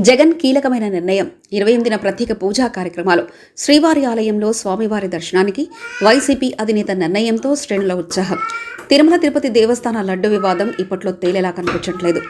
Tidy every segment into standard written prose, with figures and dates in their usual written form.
జగన్ కీలకమైన నిర్ణయం 28న ప్రత్యేక పూజా కార్యక్రమాలు శ్రీవారి ఆలయంలో స్వామివారి దర్శనానికి వైసీపీ అధినేత నిర్ణయంతో శ్రేణుల ఉత్సాహం. తిరుమల తిరుపతి దేవస్థాన లడ్డు వివాదం ఇప్పట్లో తేలేలా కనిపించట్లేదు.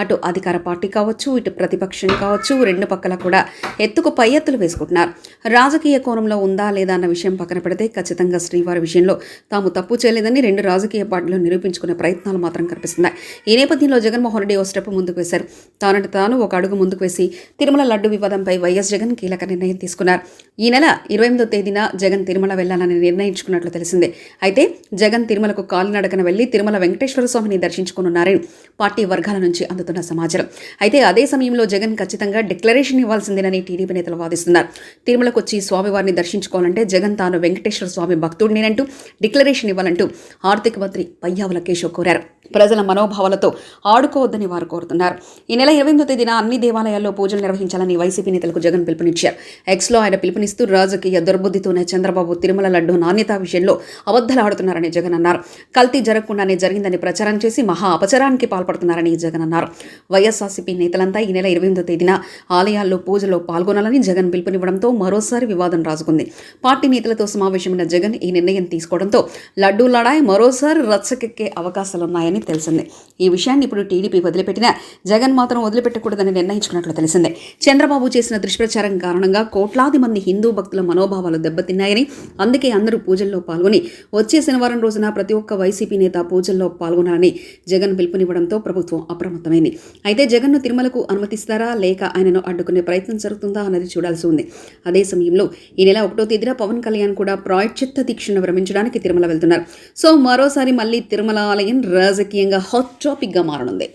అటు అధికార పార్టీ కావచ్చు, ఇటు ప్రతిపక్షం కావచ్చు, రెండు పక్కల కూడా ఎత్తుకు పై ఎత్తులు వేసుకుంటున్నారు. రాజకీయ కోణంలో ఉందా లేదా అన్న విషయం పక్కన పెడితే ఖచ్చితంగా శ్రీవారి విషయంలో తాము తప్పు చేయలేదని రెండు రాజకీయ పార్టీలు నిరూపించుకునే ప్రయత్నాలు మాత్రం కనిపిస్తున్నాయి. ఈ నేపథ్యంలో జగన్మోహన్ రెడ్డి ఓ స్టెప్ ముందుకు వేశారు. తానంటే తాను ఒక అడుగు ముందుకు వేసి తిరుమల లడ్డు వివాదంపై వైఎస్ జగన్ కీలక నిర్ణయం తీసుకున్నారు. ఈ నెల 28వ తేదీన జగన్ తిరుమల వెళ్లాలని నిర్ణయించుకున్నట్లు తెలిసిందే. అయితే జగన్ తిరుమలకు కాలినడకన వెళ్లి తిరుమల వెంకటేశ్వర స్వామిని దర్శించుకున్నారని పార్టీ వర్గాల నుంచి అందుతున్న సమాచారం. అయితే అదే సమయంలో జగన్ ఖచ్చితంగా డిక్లరేషన్ ఇవ్వాల్సిందేనని టీడీపీ నేతలు వాదిస్తున్నారు. తిరుమలకు వచ్చి స్వామివారిని దర్శించుకోవాలంటే జగన్ తాను వెంకటేశ్వర స్వామి భక్తుడినేనంటూ డిక్లరేషన్ ఇవ్వాలంటూ ఆర్థిక మంత్రి పయ్యావుల కేశవ్ కోరారు. ప్రజల మనోభావాలతో ఆడుకోవద్దని వారు కోరుతున్నారు. ఈ నెల 28వ తేదీన అన్ని దేవాలయాల్లో పూజలు నిర్వహించాలని వైసీపీ నేతలకు జగన్ పిలుపునిచ్చారు. ఎక్స్లో ఆయన పిలుపునిస్తూ రాజకీయ దుర్బుద్ధితోనే చంద్రబాబు తిరుమల లడ్డు నాణ్యత విషయంలో అబద్ధాలాడుతున్నారని జగన్ అన్నారు. కల్తీ జరగకుండానే జరిగిందని ప్రచారం చేసి మహా అపచారానికి పాల్పడుతున్నారని జగన్ అన్నారు. వైఎస్ఆర్సీపీ నేతలంతా ఈ నెల 28వ తేదీన ఆలయాల్లో పూజలో పాల్గొనాలని జగన్ పిలుపునివ్వడంతో మరోసారి వివాదం రాజుకుంది. పార్టీ నేతలతో సమావేశమైన జగన్ ఈ నిర్ణయం తీసుకోవడంతో లడ్డూ లడాయి మరోసారి రచ్చకెక్కే అవకాశాలున్నాయని తెలిసిందే. ఈ విషయాన్ని ఇప్పుడు టీడీపీ వదిలిపెట్టినా జగన్ మాత్రం వదిలిపెట్టకూడదని నిర్ణయించుకున్నట్లు తెలిసిందే. చంద్రబాబు చేసిన దుష్ప్రచారం కారణంగా కోట్లాది మంది హిందూ భక్తుల మనోభావాలు దెబ్బతిన్నాయని, అందుకే అందరూ పూజల్లో పాల్గొని వచ్చే శనివారం రోజున ప్రతి ఒక్క వైసీపీ నేత పూజల్లో పాల్గొనాలని జగన్ పిలుపునివ్వడంతో ప్రభుత్వం అప్రమత్తమైంది. అయితే జగన్ను తిరుమలకు అనుమతిస్తారా లేక ఆయనను అడ్డుకునే ప్రయత్నం జరుగుతుందా అన్నది చూడాల్సి ఉంది. అదే సమయంలో ఈ నెల 1వ తేదీన పవన్ కళ్యాణ్ కూడా ప్రాయశ్చిత్త దీక్షను విరమించడానికి తిరుమల వెళ్తున్నారు. సో మరోసారి మళ్ళీ తిరుమల ఆలయం రాజకీయంగా హాట్ టాపిక్ గా మారనుంది.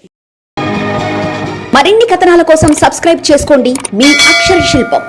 మరిన్ని కథనాల కోసం సబ్స్క్రైబ్ చేసుకోండి మీ అక్షర శిల్పం.